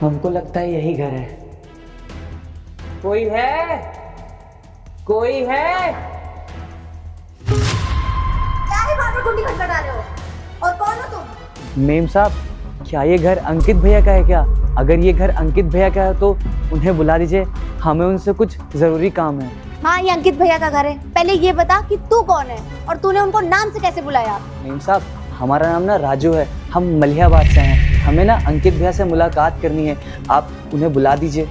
हमको लगता है यही घर है। कोई है? कोई है? क्या है बार बार कुंडी खटखटा रहे हो? और कौन हो तुम? मेम साहब, क्या ये घर अंकित भैया का है क्या? अगर ये घर अंकित भैया का है तो उन्हें बुला दीजिए, हमें उनसे कुछ जरूरी काम है। हाँ, ये अंकित भैया का घर है। पहले ये बता कि तू कौन है और तूने उनको नाम से कैसे बुलाया? मेम साहब, हमारा नाम ना राजू है, हम मलिहाबाद से हैं। हमें ना अंकित भैया से मुलाकात करनी है, आप उन्हें बुला दीजिए।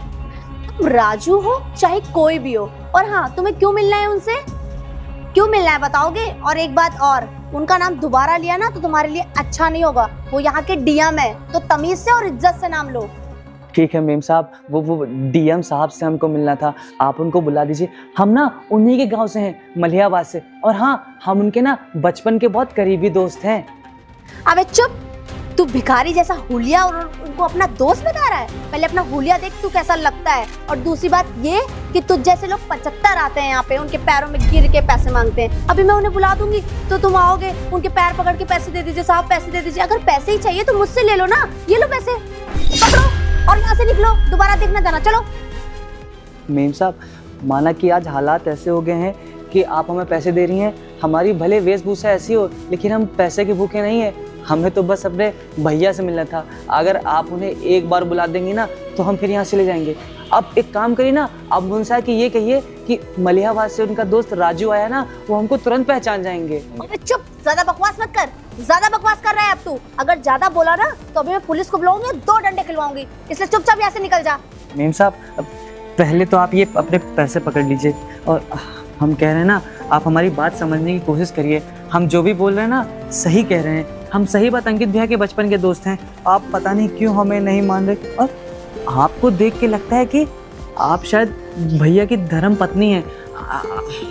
तुम राजू हो चाहे कोई भी हो, और हाँ, तुम्हें क्यों मिलना है उनसे? क्यों मिलना है बताओगे? और एक बात और, उनका नाम दोबारा लिया ना तो तुम्हारे लिए अच्छा नहीं होगा। वो यहाँ के डीएम है, तो तमीज से और इज्जत से नाम लो। ठीक है मेम साहब, वो डीएम साहब से हमको मिलना था, आप उनको बुला दीजिए। हम ना उन्हीं के गांव से हैं, मलिहाबाद से, और हाँ, हम उनके ना बचपन के बहुत करीबी दोस्त हैं। अबे चुप! तू भिखारी जैसा हुलिया और उनको अपना दोस्त बता रहा है? पहले अपना हुलिया देख तू कैसा लगता है। और दूसरी बात ये कि तुझ जैसे लोग 75 आते हैं यहाँ पे, उनके पैरों में गिर के पैसे मांगते हैं। अभी मैं उन्हें बुला दूंगी तो तुम आओगे, उनके पैर पकड़ के पैसे दे दीजिए, साहब पैसे दे दीजिए। अगर पैसे ही चाहिए तो मुझसे ले लो ना, ये लो पैसे, पकड़ो और यहाँ से निकलो, दोबारा देखना जाना। चलो। मेम साहब, माना कि आज हालात ऐसे हो गए हैं कि आप हमें पैसे दे रही हैं, हमारी भले वेशभूषा ऐसी हो लेकिन हम पैसे के भूखे नहीं है। हमें तो बस अपने भैया से मिलना था। अगर आप उन्हें एक बार बुला देंगी ना तो हम फिर यहाँ से ले जाएंगे। अब एक काम करिए ना, अब उनसे कि ये कहिए कि मलिहाबाद से उनका दोस्त राजू आया ना, वो हमको तुरंत पहचान जाएंगे। अबे चुप! ज्यादा बकवास मत कर, ज्यादा बकवास कर रहा है अब तू। अगर ज्यादा बोला ना तो अभी मैं पुलिस को बुलाऊंगी, 2 डंडे खिलवाऊंगी, इसलिए चुपचाप यहाँ से निकल जा। मेम साहब, पहले तो आप ये अपने पैसे पकड़ लीजिए, और हम कह रहे हैं ना, आप हमारी बात समझने की कोशिश करिए। हम जो भी बोल रहे हैं ना सही कह रहे हैं, हम सही बात अंकित भैया के बचपन के दोस्त हैं। आप पता नहीं क्यों हमें नहीं मान रहे, और आपको देख के लगता है कि आप शायद भैया की धर्म पत्नी हैं।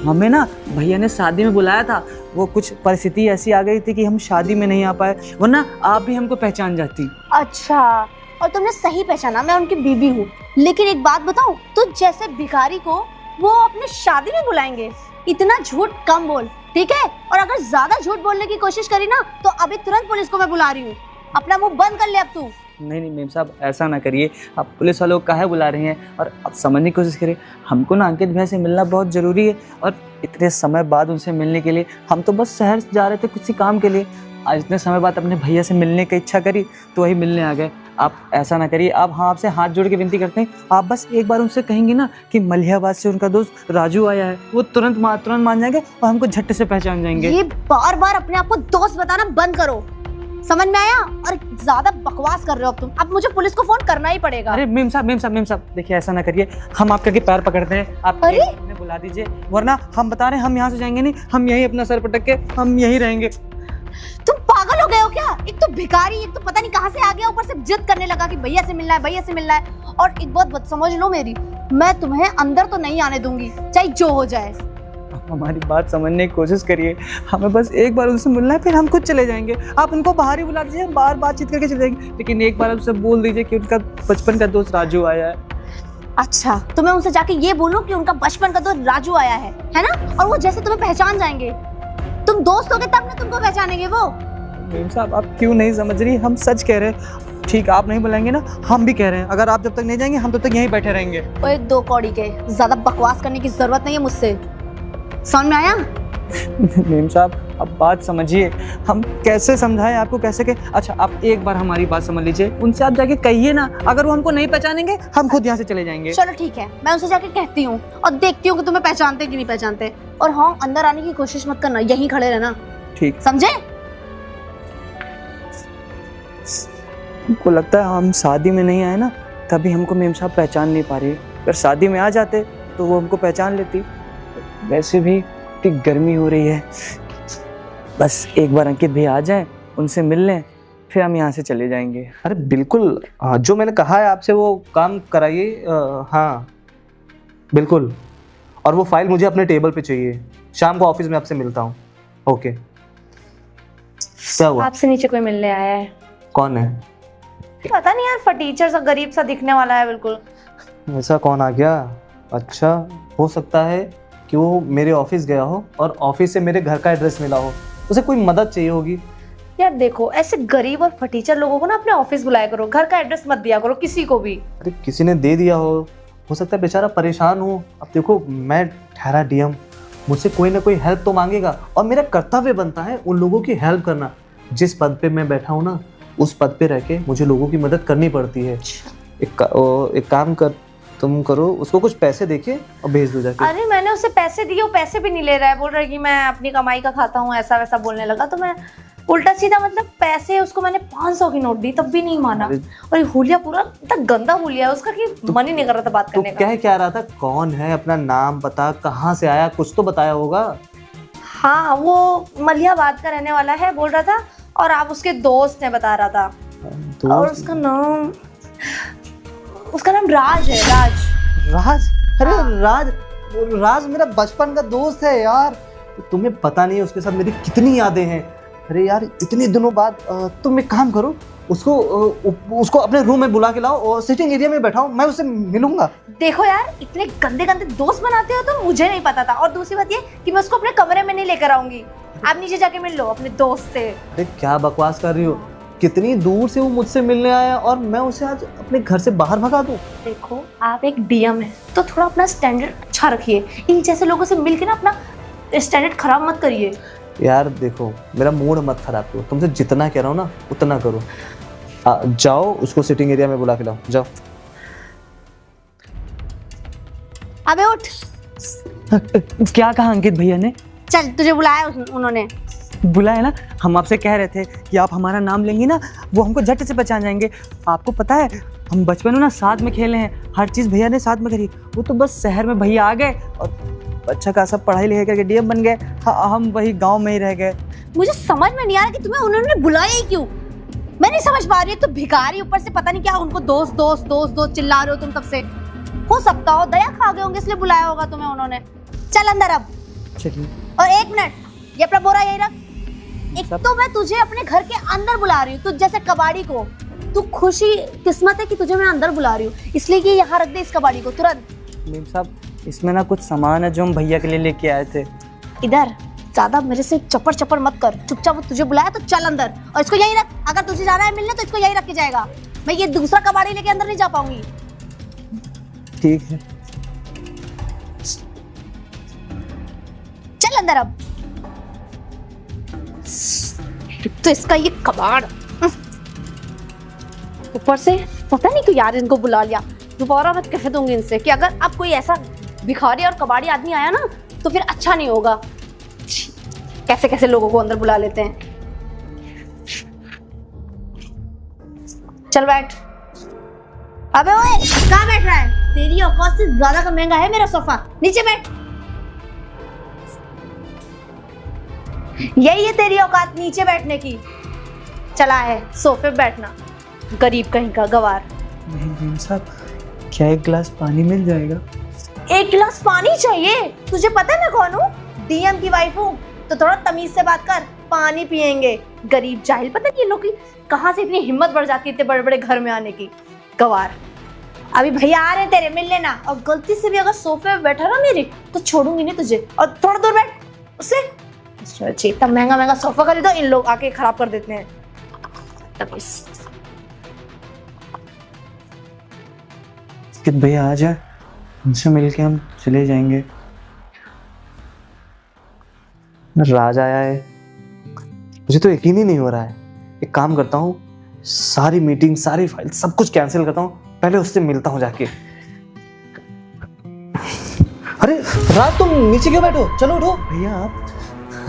हमें ना भैया ने शादी में बुलाया था, वो कुछ परिस्थिति ऐसी आ गई थी कि हम शादी में नहीं आ पाए, वरना आप भी हमको पहचान जाती। अच्छा, और तुमने सही पहचाना, मैं उनकी बीवी हूँ। लेकिन एक बात बताऊं, तुझ जैसे भिखारी को वो अपने शादी में बुलाएंगे? इतना झूठ कम बोल, ठीक है? और अगर ज्यादा झूठ बोलने की कोशिश करी ना तो अभी तुरंत पुलिस को मैं बुला रही हूँ। अपना मुंह बंद कर ले अब तू। नहीं नहीं मेम साहब, ऐसा ना करिए, आप पुलिस वालों को काहे बुला रही हैं? और आप समझने की कोशिश करिए, हमको ना अंकित भैया से मिलना बहुत ज़रूरी है, और इतने समय बाद उनसे मिलने के लिए हम तो बस शहर जा रहे थे किसी काम के लिए। आज इतने समय बाद अपने भैया से मिलने की इच्छा करी तो वही मिलने आ गए। आप ऐसा ना करिए, आप हाँ आपसे हाथ जोड़ के विनती करते हैं, आप बस एक बार उनसे कहेंगे ना कि मलिहाबाद से उनका दोस्त राजू आया है, वो तुरंत मान जाएंगे और हमको झट्टे से पहचान जाएंगे। ये बार बार अपने आप को दोस्त बताना बंद करो, समझ में आया? और ज्यादा बकवास कर रहे हो अब तुम। अब मुझे पुलिस को फोन करना ही पड़ेगा। अरे मेम साहब, देखिए ऐसा ना करिए, हम आपके आगे पैर पकड़ते हैं, आप उन्हें बुला दीजिए, वरना हम बता रहे हैं हम यहाँ से जाएंगे नहीं, हम यहीं अपना सर पटक के हम यहीं रहेंगे। तुम पागल हो गए हो क्या? एक तो भिखारी, एक तो पता नहीं कहाँ से आ गया, ऊपर से जिद करने लगा कि भैया से मिलना है, भैया से मिलना है। और एक बात समझ लो मेरी, मैं तुम्हें अंदर तो नहीं आने दूंगी, चाहे जो हो जाए। हमारी बात समझने की कोशिश करिए, हमें बस एक बार उनसे मिलना है, फिर हम खुद चले जाएंगे। आप उनको बाहर ही बुला दीजिए, हम बाहर बातचीत करके चले जाएंगे, लेकिन एक बार उनसे बोल दीजिए कि उनका बचपन का दोस्त राजू आया है। अच्छा, तो मैं उनसे जाके ये बोलूं कि उनका बचपन का दोस्त राजू आया है ना? और वो जैसे तुम्हें पहचान जाएंगे, तुम दोस्त होगे तब ना तुमको पहचानेंगे वो। मेम साहब, आप क्यों नहीं समझ रही? हम सच कह रहे हैं। ठीक, आप नहीं बुलाएंगे ना, हम भी कह रहे हैं, अगर आप जब तक नहीं जाएंगे हम तब तक यहीं बैठे रहेंगे। ओए 2 कौड़ी के, ज्यादा बकवास करने की जरूरत नहीं है मुझसे, समझ में आया? मेम साहब, अब बात समझिए, हम कैसे समझाएं आपको, कैसे के? अच्छा, आप एक बार हमारी बात समझ लीजिए, उनसे आप जाके कहिए ना, अगर वो हमको नहीं पहचानेंगे हम खुद यहाँ से चले जाएंगे। चलो ठीक है, मैं उनसे जाके कहती हूँ और देखती हूँ कि तुम्हें पहचानते कि नहीं पहचानते। और हाँ, अंदर आने की कोशिश मत करना, यहीं खड़े रहना, ठीक? समझे? हमको लगता है हम शादी में नहीं आए ना, तभी हमको मेम साहब पहचान नहीं पा रही। अगर शादी में आ जाते तो वो हमको पहचान लेती। वैसे भी इतनी गर्मी हो रही है, बस एक बार अंकित भैया आ जाएं, उनसे मिल लें, फिर हम यहाँ से चले जाएंगे। अरे बिल्कुल, जो मैंने कहा है आपसे वो काम कराइए। हाँ बिल्कुल, और वो फाइल मुझे अपने टेबल पे चाहिए। शाम को ऑफिस में आपसे मिलता हूँ। ओके। क्या हुआ? आपसे नीचे कोई मिलने आया है। कौन है? पता नहीं यार, फटीचर सा गरीब सा दिखने वाला है बिल्कुल। ऐसा कौन आ गया? अच्छा, हो सकता है कि वो मेरे ऑफिस गया हो और ऑफिस से मेरे घर का एड्रेस मिला हो, उसे कोई मदद चाहिए होगी। यार देखो, ऐसे गरीब और फटीचर लोगों को ना अपने ऑफिस बुलाया करो, घर का एड्रेस मत दिया करो किसी को भी। अरे किसी ने दे दिया हो सकता है बेचारा परेशान हो। अब देखो मैं ठहरा डीएम, मुझसे कोई ना कोई हेल्प तो मांगेगा और मेरा कर्तव्य बनता है उन लोगों की हेल्प करना। जिस पद पे मैं बैठा हूँ ना, उस पद पे रह के मुझे लोगों की मदद करनी पड़ती है। एक काम कर, तुम करो, उसको कुछ पैसे देके और भेज दो जाके। अरे मैंने उसे पैसे दिए, वो पैसे भी नहीं ले रहा है, बोल रहा है कि मैं अपनी कमाई का खाता हूँ, ऐसा वैसा बोलने लगा। तो मैं उल्टा सीधा मतलब पैसे उसको मैंने 500 की नोट दी, तब भी नहीं माना। और ये हुलिया पूरा इतना गंदा हुलिया है उसका कि मन ही नहीं कर रहा था बात तो करने का। क्या रहा था, कौन है, अपना नाम पता, कहाँ से आया, कुछ तो बताया होगा। हाँ, वो मलियाबाद का रहने वाला है बोल रहा था, और आप उसके दोस्त ने बता रहा था। और उसका नाम राज है। राज? अरे राज मेरा बचपन का दोस्त है यार। तुम्हें पता नहीं है उसके साथ मेरी कितनी यादें हैं। अरे यार इतने दिनों बाद तुम एक काम करो, उसको अपने रूम में बुला के लाओ और सिटिंग एरिया में बैठाओ, मैं उससे मिलूंगा। देखो यार, इतने गंदे गंदे दोस्त बनाते हो तो मुझे नहीं पता था। और दूसरी बात ये कि मैं उसको अपने कमरे में नहीं लेकर आऊंगी, आप नीचे जाके मिल लो अपने दोस्त से। अरे क्या बकवास कर रही हो, कितनी दूर से वो मुझसे मिलने आया और मैं उसे आज अपने घर से बाहर भगा दूं। देखो, आप एक डीएम है तो थोड़ा अपना स्टैंडर्ड अच्छा रखिए, इन जैसे लोगों से मिलके ना अपना स्टैंडर्ड खराब मत करिए। यार देखो, मेरा मूड मत खराब करो, तुमसे जितना कह रहा हूँ ना उतना करो। जाओ उसको सिटिंग एरिया में बुला के लाओ, जाओ। अबे उठ, क्या कहा अंकित भैया ने? चल तुझे बुलाया उन्होंने। बुलाया ना, हम आपसे कह रहे थे कि आप हमारा नाम लेंगी ना, वो हमको झट से पहचान जाएंगे। आपको पता है हम बचपन में ना साथ में खेले हैं, हर चीज़ भैया ने साथ में करी। वो तो बस शहर में भैया आ गए और अच्छा खासा पढ़ाई लिखाई करके डीएम बन गए, हम वही गांव में ही रह गए। मुझे समझ में नहीं आ रहा कि तुम्हें उन्होंने बुलाया ही क्यों। मैं नहीं समझ पा रही हूँ। तो भिखारी, ऊपर से पता नहीं क्या उनको दोस्त दोस्त दोस्त दोस्त चिल्ला रहे हो तुम तब से। हो सकता हो दया खा गए होंगे इसलिए बुलाया होगा तुम्हें उन्होंने। चल अंदर अब। चलिए। और एक मिनट, ये अपना बोरा यही रख। एक तो मैं तुझे अपने घर के अंदर बुला रही हूँ, तुझ जैसे कबाड़ी को। तू खुशी किस्मत है कि तुझे मैं अंदर बुला रही हूँ, इसलिए कि यहाँ रख दे इस कबाड़ी को तुरंत। मीम साहब, इसमें ना कुछ सामान है जो हम भैया के लिए लेके आए थे। इधर ज्यादा मेरे से चप्पड़ चप्पड़ मत कर, चुपचाप वो तुझे बुलाया तो चल अंदर और इसको यहीं रख। अगर तुझे जाना है मिलने तो इसको यहीं रख के जाएगा। मैं ये दूसरा कबाड़ी लेके अंदर नहीं जा पाऊंगी। ठीक है। चल अंदर अब। तो इसका ये कबाड़, ऊपर से पता नहीं क्यों यार इनको बुला लिया। दोबारा मैं कह दूंगी इनसे कि अगर अब कोई ऐसा भिखारी और कबाड़ी आदमी आया ना तो फिर अच्छा नहीं होगा। कैसे कैसे लोगों को अंदर बुला लेते हैं। चल बैठ। अबे ओए, कहाँ बैठ रहा है? तेरी औकात से ज्यादा का महंगा है मेरा सोफा, नीचे बैठ। यही है तेरी औकात नीचे बैठने की। चला है सोफे पे बैठना, गरीब कहीं का गवार। नहीं मीम साहब, क्या एक गिलास पानी मिल जाएगा? एक गिलास पानी चाहिए? तुझे पता है मैं कौन हूँ? डीएम की वाइफ हूँ, तो थोड़ा तमीज से बात कर। पानी पियेंगे, गरीब जाहिल। पता नहीं ये लोग की कहाँ से इतनी हिम्मत बढ़ जाती है इतने बड़े बड़े घर में आने की, गवार। अभी भैया आ रहे हैं तेरे, मिल लेना। और गलती से भी अगर सोफे पे बैठा ना मेरी तो छोड़ूंगी नहीं तुझे। और थोड़ा दूर बैठ उससे। अच्छी इतना महंगा महंगा सोफा खरीदो, इन लोग आके खराब कर देते हैं। कि भैया आ जाए, उनसे मिलके हम चले जाएंगे। राज आया है, मुझे तो यकीन ही नहीं हो रहा है। एक काम करता हूँ, सारी मीटिंग, सारी फाइल, सब कुछ कैंसिल करता हूँ, पहले उससे मिलता हूँ जाके। अरे राज, तुम नीचे क्यों बैठो? चलो उठो। भैया आप।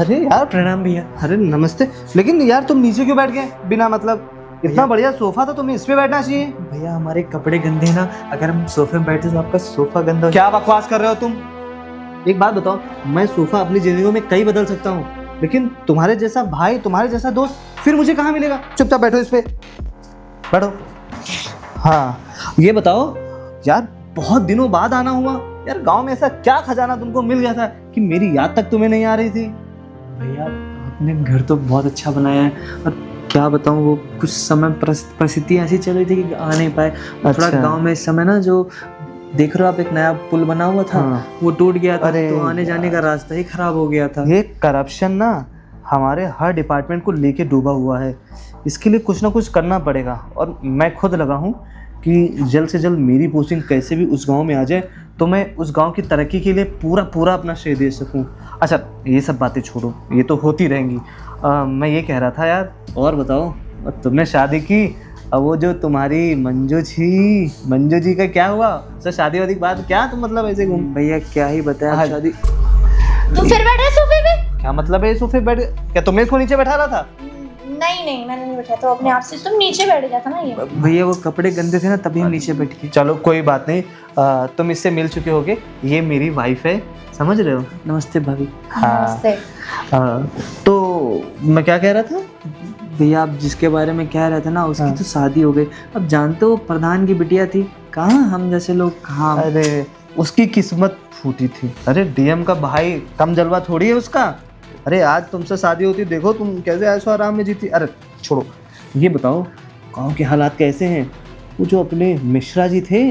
अरे यार प्रणाम भैया। अरे नमस्ते। लेकिन यार तुम नीचे क्यों बैठ गए बिना मतलब? इतना बढ़िया सोफा था, तुम्हें इस पे बैठना चाहिए। भैया हमारे कपड़े गंदे हैं ना, अगर हम सोफे में बैठे तो आपका सोफा गंदा हो। क्या बकवास कर रहे हो तुम? एक बात बताओ, मैं सोफा अपनी जिंदगी में कई बदल सकता हूँ, लेकिन तुम्हारे जैसा भाई, तुम्हारे जैसा दोस्त फिर मुझे कहाँ मिलेगा? चुपचाप बैठो इस पे, बैठो। हाँ ये बताओ यार, बहुत दिनों बाद आना हुआ यार, गांव में ऐसा क्या खजाना तुमको मिल गया था कि मेरी याद तक तुम्हें नहीं आ रही थी? भैया आपने घर तो बहुत अच्छा बनाया है, और क्या बताऊँ, वो कुछ समय परिस्थिति ऐसी चल रही थी कि आ नहीं पाए। थोड़ा गांव में इस समय ना, जो देख रहे हो आप, एक नया पुल बना हुआ था, हाँ। वो टूट गया था। अरे तो आने जाने का रास्ता ही खराब हो गया था। ये करप्शन ना हमारे हर डिपार्टमेंट को लेके डूबा हुआ है। इसके लिए कुछ ना कुछ करना पड़ेगा और मैं खुद लगा हूँ कि जल्द से जल्द मेरी पोस्टिंग कैसे भी उस गांव में आ जाए तो मैं उस गांव की तरक्की के लिए पूरा अपना श्रेय दे सकूं। अच्छा ये सब बातें छोड़ो, ये तो होती रहेंगी। मैं ये कह रहा था यार, और बताओ तुमने शादी की, अब वो जो तुम्हारी मंजू जी का क्या हुआ? सर शादी वादी के बाद क्या तुम मतलब ऐसे घूम? भैया क्या ही बताया, हाँ। शादी तुम फिर बैठे सोफे पे? क्या मतलब है सोफे बैठ? क्या तुमने इसको नीचे बैठा रहा था? नहीं मैंने नहीं बैठा, तो अपने आप से तुम नीचे बैठ जाता ना। ये भैया वो कपड़े गंदे थे ना, तभी हम नीचे बैठ गए। चलो कोई बात नहीं, तुम इससे मिल चुके होगे, ये मेरी वाइफ है, समझ रहे हो? नमस्ते भाभी। हाँ। नमस्ते। तो मैं क्या कह रहा था? भैया आप जिसके बारे में कह रहे थे ना, उसकी हाँ। तो शादी हो गई। अब जानते हो प्रधान की बिटिया थी, कहाँ हम जैसे लोग कहाँ। अरे उसकी किस्मत फूटी थी। अरे डीएम का भाई कम जलवा थोड़ी है उसका। अरे आज तुमसे शादी होती, देखो तुम कैसे ऐशो आराम में जीती। अरे छोड़ो, ये बताओ गांव के हालात कैसे हैं? वो जो अपने मिश्रा जी थे,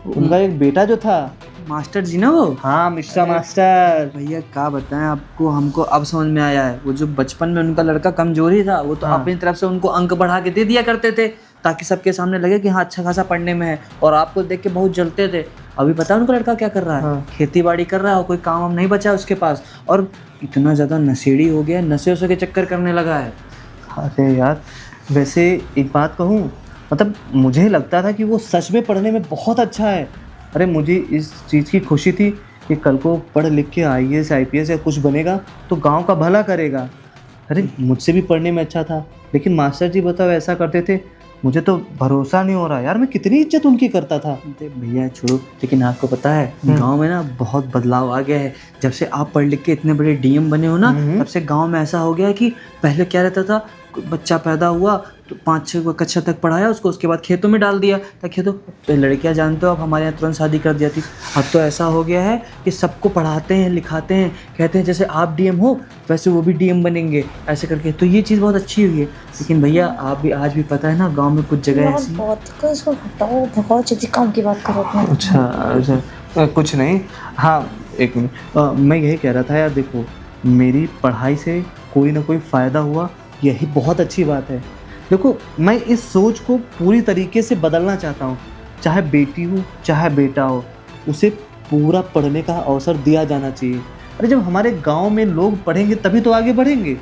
उनका एक बेटा जो था, मास्टर जी ना वो। हाँ मिश्रा मास्टर। भैया क्या बताएं आपको, हमको अब समझ में आया है। वो जो बचपन में उनका लड़का कमजोर ही था, वो तो हाँ। अपनी तरफ से उनको अंक बढ़ा के दे दिया करते थे ताकि सबके सामने लगे कि हाँ अच्छा खासा पढ़ने में है, और आपको देख के बहुत जलते थे। अभी पता है उनका लड़का क्या कर रहा है? हाँ। खेती बाड़ी कर रहा है और कोई काम हम नहीं बचा है उसके पास, और इतना ज़्यादा नशेड़ी हो गया, नशे वशे के चक्कर करने लगा है। अरे यार वैसे एक बात कहूँ, मतलब मुझे लगता था कि वो सच में पढ़ने में बहुत अच्छा है। अरे मुझे इस चीज़ की खुशी थी कि कल को पढ़ लिख के IAS IPS या कुछ बनेगा तो गांव का भला करेगा। अरे मुझसे भी पढ़ने में अच्छा था, लेकिन मास्टर जी बताओ ऐसा करते थे, मुझे तो भरोसा नहीं हो रहा यार, मैं कितनी इज्जत उनकी करता था। अरे भैया छोड़ो, लेकिन आपको पता है गांव में ना बहुत बदलाव आ गया है। जब से आप पढ़ लिख के इतने बड़े डीएम बने हो ना, तब से गांव में ऐसा हो गया है कि पहले क्या रहता था, बच्चा पैदा हुआ तो 5-6 कक्षा तक पढ़ाया उसको, उसके बाद खेतों में डाल दिया ताकि तो लड़कियां जानते हो अब हमारे यहाँ तुरंत शादी कर दिया थी। अब तो ऐसा हो गया है कि सबको पढ़ाते हैं, लिखाते हैं, कहते हैं जैसे आप डीएम हो वैसे वो भी डीएम बनेंगे, ऐसे करके। तो ये चीज़ बहुत अच्छी हुई है। लेकिन भैया आप भी आज भी पता है ना, गाँव में कुछ जगह ऐसी। इसको हटाओ, बहुत जल्दी काम की बात करो अपने। अच्छा कुछ नहीं। हाँ एक मिनट, मैं यही कह रहा था यार, देखो मेरी पढ़ाई से कोई ना कोई फ़ायदा हुआ, यही बहुत अच्छी बात है। देखो मैं इस सोच को पूरी तरीके से बदलना चाहता हूँ। चाहे बेटी हो चाहे बेटा हो, उसे पूरा पढ़ने का अवसर दिया जाना चाहिए। अरे जब हमारे गांव में लोग पढ़ेंगे तभी तो आगे बढ़ेंगे।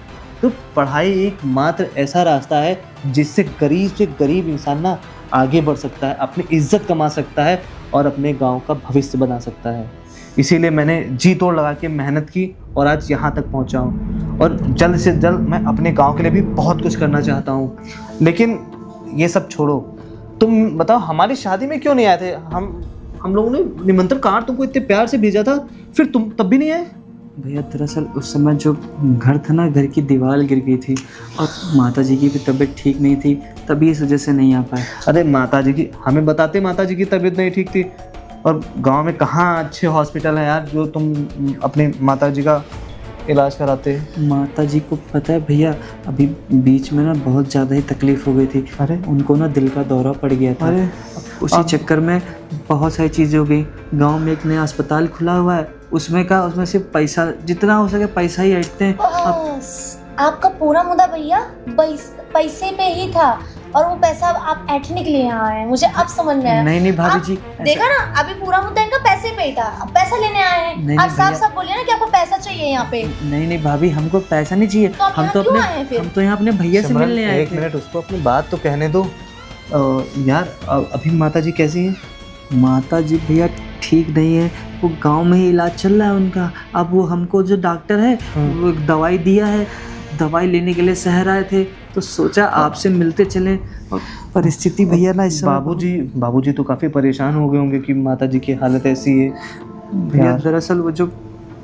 तो पढ़ाई एक मात्र ऐसा रास्ता है जिससे गरीब से गरीब इंसान ना आगे बढ़ सकता है, अपनी इज्जत कमा सकता है और अपने गांव का भविष्य बना सकता है। इसीलिए मैंने जी तोड़ लगा के मेहनत की और आज यहाँ तक पहुँचा हूँ, और जल्द से जल्द मैं अपने गांव के लिए भी बहुत कुछ करना चाहता हूँ। लेकिन ये सब छोड़ो, तुम बताओ हमारी शादी में क्यों नहीं आए थे? हम लोगों ने निमंत्रण कार्ड तुमको इतने प्यार से भेजा था, फिर तुम तब भी नहीं आए? भैया दरअसल उस समय जो घर था ना, घर की दीवार गिर गई थी और माताजी की भी तबीयत ठीक नहीं थी, तभी इस वजह से नहीं आ पाए। अरे माताजी की हमें बताते, माताजी की तबीयत नहीं ठीक थी, और गांव में कहाँ अच्छे हॉस्पिटल हैं यार जो तुम अपनी माताजी का इलाज कराते। माताजी को पता है भैया, अभी बीच में ना बहुत ज़्यादा ही तकलीफ़ हो गई थी। अरे उनको ना दिल का दौरा पड़ गया था। अरे उसी चक्कर में बहुत सारी चीज़ें हो गई। गांव में एक नया अस्पताल खुला हुआ है, उसमें सिर्फ पैसा, जितना हो सके पैसा ही ऐंठते हैं। बस, आपका पूरा मुद्दा भैया पैसे पे ही था, और वो पैसा आप ऐंठने के लिए यहाँ आए हैं। मुझे अब समझ में आया। नहीं भाभी जी, देखा ना, अभी पूरा मुद्दा इनका पैसे पे ही था, अब पैसा लेने आए हैं। नहीं, आप साफ भैया। साफ बोलिए ना कि आपको पैसा चाहिए यहाँ पे। नहीं भाभी, हमको पैसा नहीं चाहिए। तो आप हम यहाँ तो क्यों आए हैं फिर? हम तो यहाँ अपने भैया से सिमरन, मिलने आए एक थे। मिनट उसको अपनी बात तो कहने दो। यार अभी माताजी कैसी हैं? माताजी भैया ठीक नहीं है, वो गांव में ही इलाज चल रहा है उनका। अब वो हमको जो डॉक्टर है वो एक दवाई दिया है, दवाई लेने के लिए शहर आए थे, तो सोचा आपसे मिलते चलें। और परिस्थिति भैया ना इस समय बाबूजी तो काफ़ी परेशान हो गए होंगे कि माताजी की हालत ऐसी है। भैया यार। दरअसल वो जो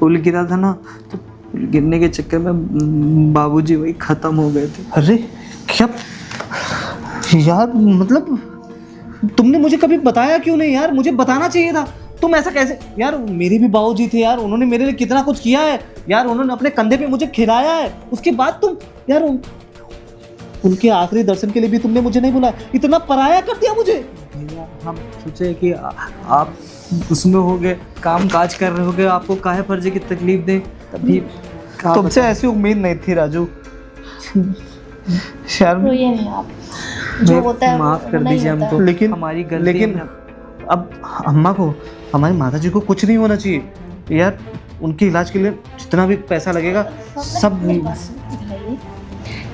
पुल गिरा था ना, तो पुल गिरने के चक्कर में बाबूजी वही ख़त्म हो गए थे। अरे क्या यार, मतलब तुमने मुझे कभी बताया क्यों नहीं यार? मुझे बताना चाहिए था। तुम ऐसा कैसे यार? मेरे भी बाबूजी थे यार, उन्होंने मेरे लिए कितना कुछ किया है यार, उन्होंने अपने कंधे पे मुझे खिलाया है। उसके बाद तुम यार उनके आखिरी दर्शन के लिए भी तुमने मुझे नहीं बुलाया, इतना पराया कर दिया मुझे। भैया हम सोचे कि आप उसमें हो गए, काम काज कर रहे हो गए, आपको काहे फर्जे की तकलीफ दें, तभी तुमसे ऐसी उम्मीद नहीं थी राजू। शर्म। रोइए नहीं आप, जो होता है माफ कर वो नहीं दीजिए होता है। हमको, लेकिन हमारी गलती लेकिन है। अब अम्मा को, हमारी माता जी को कुछ नहीं होना चाहिए यार। उनके इलाज के लिए जितना भी पैसा लगेगा सब। मेरी बात सुनो भाई,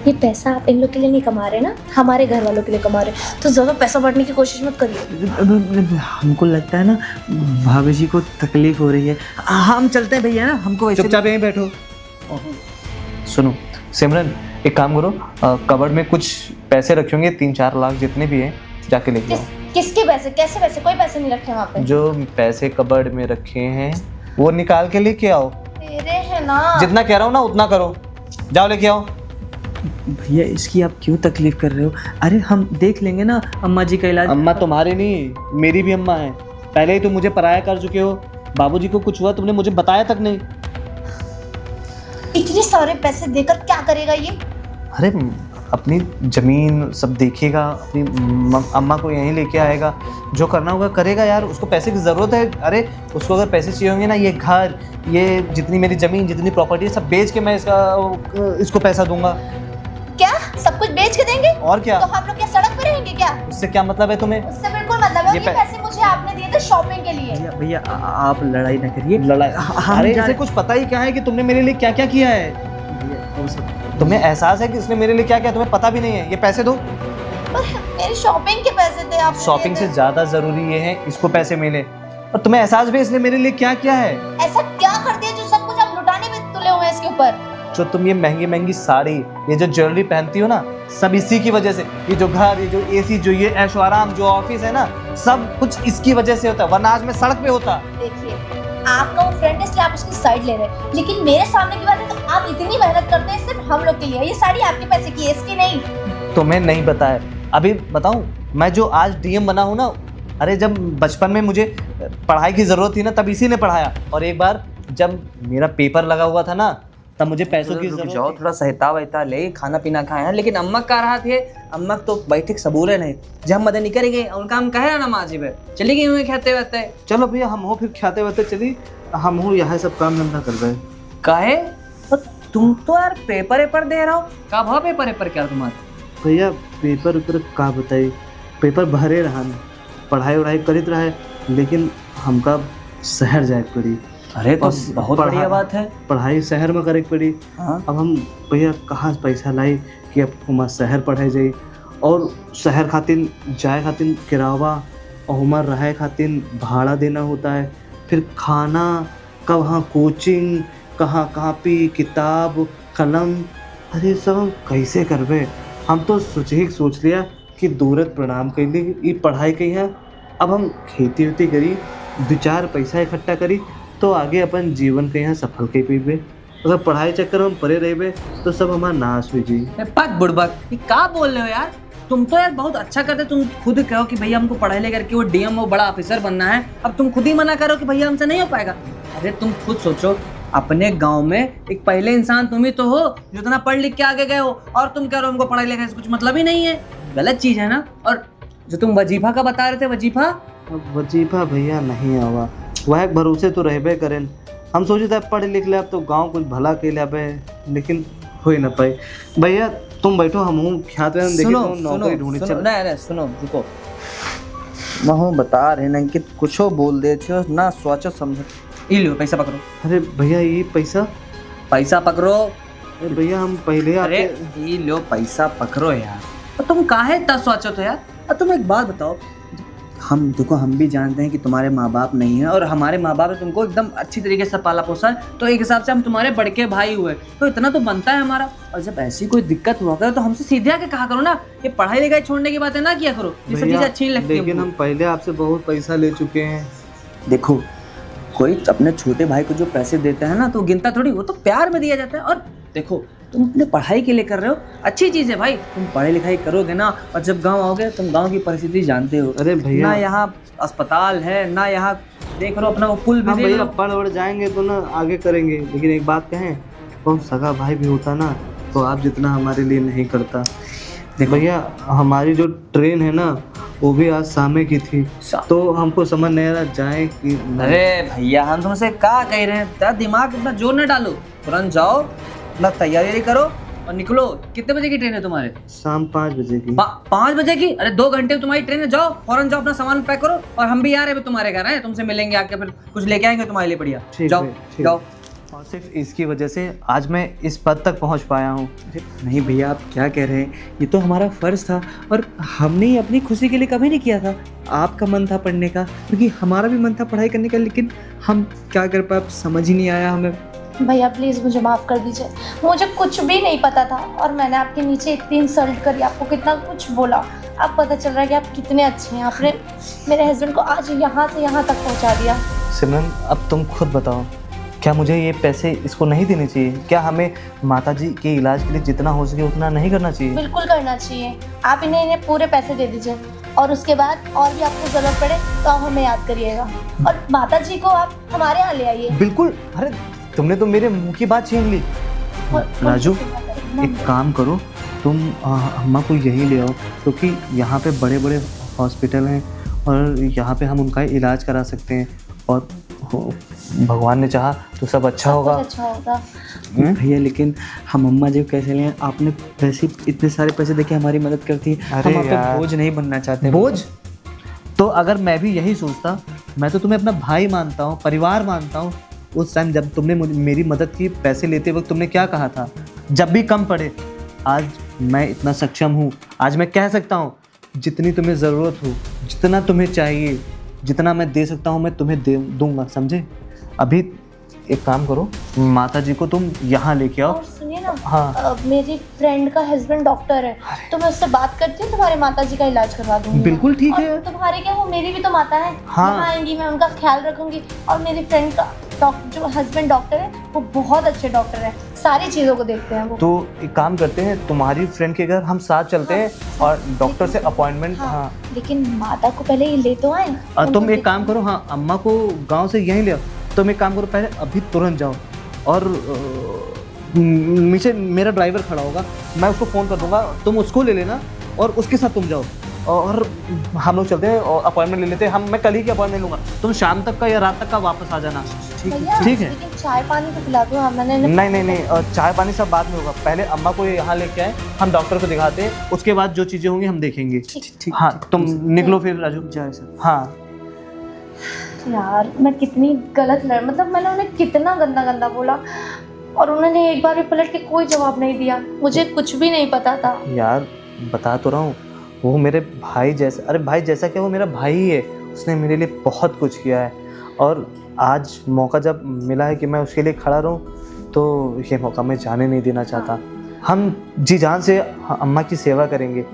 ये पैसा आप इन लोग के लिए नहीं कमा रहे ना, हमारे घर वालों के लिए कमा रहे, तो ज्यादा पैसा बढ़ने की कोशिश मत करिए। हमको लगता है ना भाभी जी को तकलीफ हो रही है, हम चलते हैं भैया ना, हमको वैसे चुपचाप यहीं बैठो। सुनो सिमरन, एक काम करो, कबर्ड में कुछ पैसे रखे होंगे, 3-4 लाख जितने भी हैं, जाके लेके आओ। किसके पैसे? कैसे पैसे? कोई पैसे नहीं रखे वहाँ पे। जो पैसे कबर्ड में रखे हैं वो निकाल के लेके आओ। तेरे हैं ना। जितना कह रहा हूँ ना उतना करो, जाओ लेके आओ। भैया इसकी आप क्यों तकलीफ कर रहे हो? अरे हम देख लेंगे ना अम्मा जी का इलाज। अम्मा तुम्हारी नहीं, मेरी भी अम्मा है। पहले ही तुम मुझे पराया कर चुके हो। बाबूजी को कुछ हुआ तुमने मुझे बताया तक नहीं। इतने सारे पैसे देकर क्या करेगा ये? अरे अपनी जमीन सब देखेगा, अपनी अम्मा को यहीं लेके आएगा, जो करना होगा करेगा यार। उसको पैसे की ज़रूरत है। अरे उसको अगर पैसे चाहिए होंगे ना, ये घर, ये जितनी मेरी ज़मीन, जितनी प्रॉपर्टी सब बेच के मैं इसको पैसा दूंगा। क्या सब कुछ बेच के देंगे? और क्या? तो हम लोग क्या सड़क पे रहेंगे क्या? उससे क्या मतलब है तुम्हें? उससे बिल्कुल मतलब है। ये ये पैसे मुझे आपने दिए थे शॉपिंग के लिए। भैया भैया आप लड़ाई ना करिए। लड़ाई? हम अरे जा- इसे कुछ पता ही क्या है कि तुमने मेरे लिए क्या क्या किया है? भैया, वो सब- तुम्हें एहसास है कि इसने मेरे लिए क्या किया? तुम्हें पता भी नहीं है। ये पैसे दो। पर मेरी शॉपिंग के पैसे थे आप। शॉपिंग से ज़्यादा ज़रूरी ये है इसको पैसे मिले। और तुम्हें एहसास भी इसने मेरे लिए क्या किया है? ऐसा क्या कर दिया जो सब कुछ आप लुटाने में तुले हुए हैं इसके ऊपर? जो तुम ये महंगी महंगी साड़ी, ये जो ज्वेलरी पहनती हो ना, सब इसी की वजह से। ये जो घर, ये जो एसी, जो ये ऐशो आराम, जो ऑफिस है ना, सब कुछ इसकी वजह से होता है, वरना आज मैं सड़क पे होता। देखिए, आपका वो फ्रेंड है इसलिए आप उसकी साइड ले रहे हैं, लेकिन मेरे सामने की बात है तो आप इतनी मेहनत करते हैं सिर्फ हम लोग के लिए। ये साड़ी आपके पैसे की है, इसकी नहीं। तुम्हें नहीं पता है। अभी बताऊं, मैं जो आज डीएम बना हूं ना, अरे जब बचपन में मुझे पढ़ाई की जरूरत थी ना, तब इसी ने पढ़ाया। और एक बार जब मेरा पेपर लगा हुआ था ना, तब मुझे पैसों की रुक जरूरत जाओ, थोड़ा सहता वहता ले, खाना पीना खाए। लेकिन अम्मा कह रहा थे, अम्मा तो बैठे सबूरे नहीं, जब मदद नहीं करेंगे उनका हम कहे ना माजी पे चली गई हुए खाते वाते। चलो भैया, हम हो फिर खाते वाते चली, हम हो यहाँ सब काम धंधा कर रहे। काहे? तुम तो यार पेपर वेपर दे रहा हो, कब हो पेपर वेपर क्या तुम्हारा? भैया पेपर ऊपर का बताई, पेपर भरे रहा, पढ़ाई वढ़ाई करित रहा है, लेकिन हमका शहर जाए पड़ी। अरे तो और बहुत पढ़ा- बढ़िया बात है। पढ़ाई शहर में करे पड़ी। हाँ। अब हम भैया कहाँ से पैसा लाई कि अब हमारा शहर पढ़ाई जाई, और शहर खातिर जाए खातिर किरावा, और हमार रहे खातिर भाड़ा देना होता है, फिर खाना का, वहाँ कोचिंग, कहाँ कापी किताब कलम। अरे सब हम कैसे करबे? हम तो सोच लिया कि दूरत प्रणाम कर ली, ये पढ़ाई कही है। अब हम खेती वेती करी, 2-4 पैसा इकट्ठा करी, तो आगे अपन जीवन के यहाँ सफल के पीबे। अगर पढ़ाई चक्कर में हम परे रहे तो सब हमारा नाश हुई जी। पक बुड़बक, ये क्या बोल रहे हो यार? तुम तो यार बहुत अच्छा करते, तुम खुद कहो कि भैया हमको पढ़ाई ले करके वो डीएम, वो बड़ा ऑफिसर बनना है। अब तुम खुद ही मना करो कि भैया हमसे नहीं हो पाएगा। अरे तुम खुद सोचो, अपने गांव में एक पहले इंसान तुम ही तो हो जो इतना पढ़ लिख के आगे गए हो, और तुम कह रहे हो हमको पढ़ाई लिखाई से कुछ मतलब ही नहीं है। गलत चीज है ना। और जो तुम वजीफा का बता रहे थे, वजीफा अब वजीफा भैया नहीं आवा, वह एक भरोसे तो रहबे करें। हम सोचे थे पढ़ लिख ले, अब तो गांव कुछ भला के लिए, लेकिन हो ही ना पाए। भैया तुम बैठो, हम हूँ ख्यात में देखी सुनो तो नौकरी ढूंढी चल। नहीं सुनो, रुको। मैं बता रहे ना कि कुछ बोल दे छो ना, सोचो समझो। ये लो पैसा पकड़ो, अरे भैया ये पैसा, पैसा पकड़ो। अरे भैया हम पहले अरे आके ये लो पैसा पकड़ो यार। और तुम काहे इतना सोचो तो यार? और तुम एक बात बताओ, हम देखो, हम भी जानते हैं कि तुम्हारे माँ बाप नहीं है, और हमारे माँ बाप ने तुमको एकदम अच्छी तरीके से पाला पोसा है, तो एक हिसाब से हम तुम्हारे बड़के भाई हुए, तो इतना तो बनता है हमारा। और जब ऐसी कोई दिक्कत हुआ करे तो हमसे सीधे आके कहा करो ना, ये पढ़ाई लिखाई छोड़ने की बातें ना किया करो, ये सब चीजें अच्छी नहीं लगती लेकिन हम हमको। पहले आपसे बहुत पैसा ले चुके हैं। देखो, कोई अपने छोटे भाई को जो पैसे देता है ना, तो गिनता थोड़ी, वो तो प्यार में दिया जाता है। और देखो, तुम अपने पढ़ाई के लिए कर रहे हो, अच्छी चीज़ है भाई, तुम पढ़ाई लिखाई करोगे ना, और जब गांव आओगे तुम गांव की परिस्थिति जानते हो। अरे भैया, ना यहाँ अस्पताल है, ना यहाँ देख लो अपना वो पुल भी हम देख भैया लो। पढ़ वढ़ जाएंगे तो ना आगे करेंगे, लेकिन एक बात कहें, कौन सगा भाई भी होता ना, तो आप जितना हमारे लिए नहीं करता। देखो भैया हमारी जो ट्रेन है ना वो भी आज शाम की थी, तो हमको समझ नहीं आ रहा जाए कि नहीं। अरे भैया हम तुमसे क्या कह रहे हैं, तेरा दिमाग इतना जोर न डालो, तुरंत जाओ अपना तैयारी करो और निकलो। कितने बजे की ट्रेन है तुम्हारे? शाम 5 बजे की। 5 बजे की? अरे 2 घंटे में तुम्हारी ट्रेन है, जाओ फौरन जाओ अपना सामान पैक करो और हम भी आ रहे हैं तुम्हारे घर हैं, तुमसे मिलेंगे आके, फिर कुछ लेके आएंगे तुम्हारे लिए बढ़िया। ठीक जाओ है, ठीक। जाओ। और सिर्फ इसकी वजह से आज मैं इस पद तक पहुंच पाया हूँ। नहीं भैया आप क्या कह रहे हैं, ये तो हमारा फर्ज था और हमने ही अपनी खुशी के लिए कभी नहीं किया था। आपका मन था पढ़ने का, क्योंकि हमारा भी मन था पढ़ाई करने का, लेकिन हम क्या कर पाए समझ ही नहीं आया हमें। भैया प्लीज़ मुझे माफ़ कर दीजिए, मुझे कुछ भी नहीं पता था और मैंने आपके नीचे इतनी इंसल्ट करी, आपको कितना कुछ बोला। अब पता चल रहा है कि आप कितने अच्छे हैं, आपने मेरे हस्बैंड को आज यहाँ से यहाँ तक पहुँचा दिया। सिमरन अब तुम खुद बताओ, क्या मुझे ये पैसे इसको नहीं देने चाहिए? क्या हमें माताजी के इलाज के लिए जितना हो सके उतना नहीं करना चाहिए? बिल्कुल करना चाहिए, आप इन्हें पूरे पैसे दे दीजिए और उसके बाद और भी आपको ज़रूरत पड़े तो आप हमें याद करिएगा और माता जी को आप हमारे यहाँ ले आइए। बिल्कुल। अरे तुमने तो मेरे मुंह की बात छीन ली। राजू एक काम करो, तुम अम्मा को यहीं ले आओ, क्योंकि यहाँ पे बड़े बड़े हॉस्पिटल हैं और यहाँ पे हम उनका इलाज करा सकते हैं और भगवान ने चाहा तो सब अच्छा होगा। अच्छा होगा। भैया लेकिन हम अम्मा जी को कैसे लें? आपने वैसे इतने सारे पैसे देके हमारी मदद करती है, अरे हम आप पे यार। बोझ नहीं बनना चाहते। बोझ? तो अगर मैं भी यही सोचता, मैं तो तुम्हें अपना भाई मानता हूँ, परिवार मानता हूँ। उस टाइम जब तुमने मेरी मदद की, पैसे लेते वक्त तुमने क्या कहा था? जब भी कम पड़े। आज मैं इतना सक्षम हूँ, आज मैं कह सकता हूँ जितनी तुम्हें ज़रूरत हो, जितना तुम्हें चाहिए, जितना मैं दे सकता हूँ मैं तुम्हें दे दूंगा, समझे? अभी एक काम करो, माता जी को तुम यहाँ लेके आओ। और सुनिए ना, हाँ। मेरी फ्रेंड का हस्बैंड डॉक्टर है, तो मैं उससे बात करती हूँ, तुम्हारे माता जी का इलाज करवा दूंगी। बिल्कुल ठीक और है। तुम्हारे क्या, वो मेरी भी तो माता है। हाँ। यहाँ आएंगी, मैं उनका ख्याल रखूंगी और मेरी फ्रेंड का जो हस्बैंड डॉक्टर है वो बहुत अच्छे डॉक्टर है, सारी चीज़ों को देखते हैं वो। तो एक काम करते हैं, तुम्हारी फ्रेंड के घर हम साथ चलते हैं और डॉक्टर से अपॉइंटमेंट। हाँ। लेकिन माता को पहले ये ले तो आए। तुम एक काम करो, हाँ अम्मा को गांव से यहीं ले आओ। तुम एक काम करो, पहले अभी तुरंत जाओ और नीचे मेरा ड्राइवर खड़ा होगा, मैं उसको फ़ोन कर दूंगा, तुम उसको ले लेना और उसके साथ तुम जाओ और हम लोग चलते हैं और अपॉइंटमेंट ले लेते हैं। मैं कल ही की अपॉइंटमेंट लूँगा, तुम शाम तक का या रात तक का वापस आ जाना। ठीक है। लेकिन चाय पानी तो पिला दो। मैंने नहीं, चाय पानी सब बाद में होगा, पहले अम्मा को यहाँ लेके आए, हम डॉक्टर को दिखाते हैं, उसके बाद जो चीज़ें होंगी हम देखेंगे। ठीक। हाँ तुम निकलो फिर राजू। जाए सर। हाँ यार मैं कितनी गलत मतलब मैंने उन्हें कितना गंदा गंदा बोला और उन्होंने एक बार भी पलट के कोई जवाब नहीं दिया। मुझे कुछ भी नहीं पता था। यार बता तो रहा हूँ, वो मेरे भाई जैसा, अरे भाई जैसा क्या, वो मेरा भाई ही है, उसने मेरे लिए बहुत कुछ किया है और आज मौका जब मिला है कि मैं उसके लिए खड़ा रहूँ तो ये मौका मैं जाने नहीं देना चाहता। हम जी जान से अम्मा की सेवा करेंगे,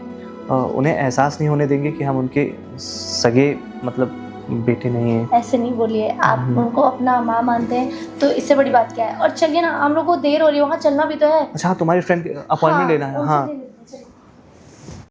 उन्हें एहसास नहीं होने देंगे कि हम उनके सगे मतलब बेटे नहीं है। ऐसे नहीं बोलिए, आप उनको अपना माँ मानते हैं तो इससे बड़ी बात क्या है। और चलिए ना, हम लोग को देर हो रही है, वहाँ चलना भी तो है। अच्छा तुम्हारी फ्रेंड अपॉइंटमेंट लेना है। उनसे हाँ ले लेते हैं, चलिए।